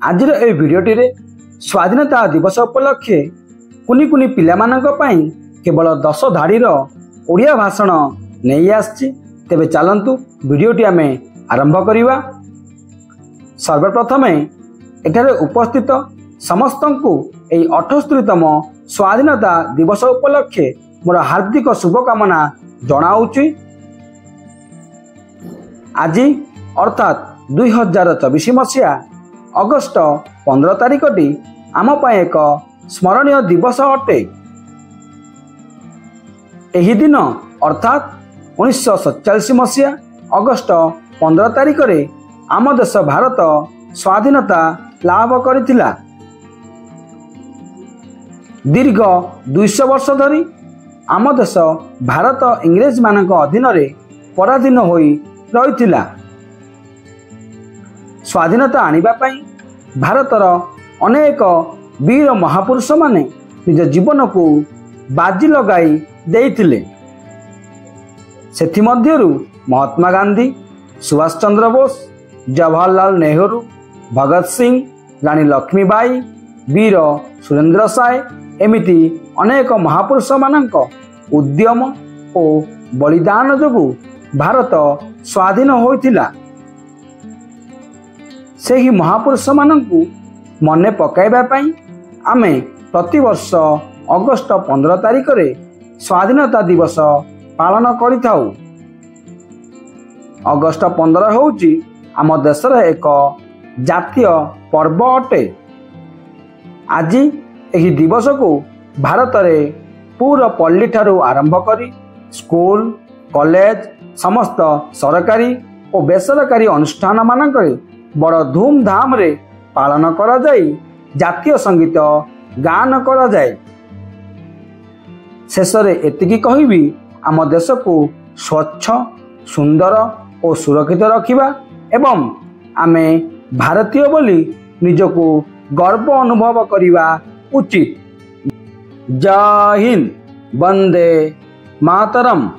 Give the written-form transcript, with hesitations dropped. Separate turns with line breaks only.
आजिर ए भिडियोटी रे स्वाधीनता दिवस उपलक्षे कुनी कुनी पिलामानंक पई केवल 10 धाड़ीर ओडिया भाषण नहीं आछि। तेबे चलंतु भिडियोटी आमे आरंभ करिवा। सर्वप्रथमे एठारे उपस्थित समस्तंकु एई 78तम स्वाधीनता दिवस उपलक्षे मोर हार्दिक शुभकामना जणाउछि। आज अर्थात 2024 मसीहा अगस्ट 15 तारिखटी आम पाए एक स्मरणीय दिवस अटे। एही दिन अर्थात 1947 मसीहा अगस्ट 15 तारिख रे आम देश भारत स्वाधीनता लाभ करिथिला। दीर्घ 200 वर्ष धरी आम देश भारत इंग्रेज मानक अधीन रे पराधीन होई रहिथिला। स्वाधीनता आनिबा पई भारतर अनेक वीर महापुरुष माने निज जीवन को बाजी लगाई देइथिले। सेथि मध्यरु महात्मा गांधी, सुभाष चंद्र बोस, जवाहरलाल नेहरू, भगत सिंह, रानी लक्ष्मीबाई, वीर सुरेंद्र साय एमिति अनेक महापुरुष मानक उद्यम और बलिदान जोगु भारत स्वाधीन होइथिला। सेही महापुरुष मानकु मने पकाइबा पई आमे प्रतिवर्ष अगस्ट 15 तारिख रे स्वाधीनता दिवस पालन करिथाउ। अगस्ट 15 होउची आम देशर एक जातीय पर्व अटे। आज एही दिवस को भारत रे पूरा पल्ली ठारू आरंभ करी स्कूल कॉलेज समस्त सरकारी और बेसरकारी अनुष्ठान मानक बड़ धूमधाम रे पालन करा जाई जातीय संगीत गान करा जाए। शेष रे एतिकी कहिबी आम देश को स्वच्छ सुंदर और सुरक्षित रखिबा एवं आमे भारतीय बोली निजको गर्व अनुभव करिबा उचित। जय हिंद, वंदे मातरम।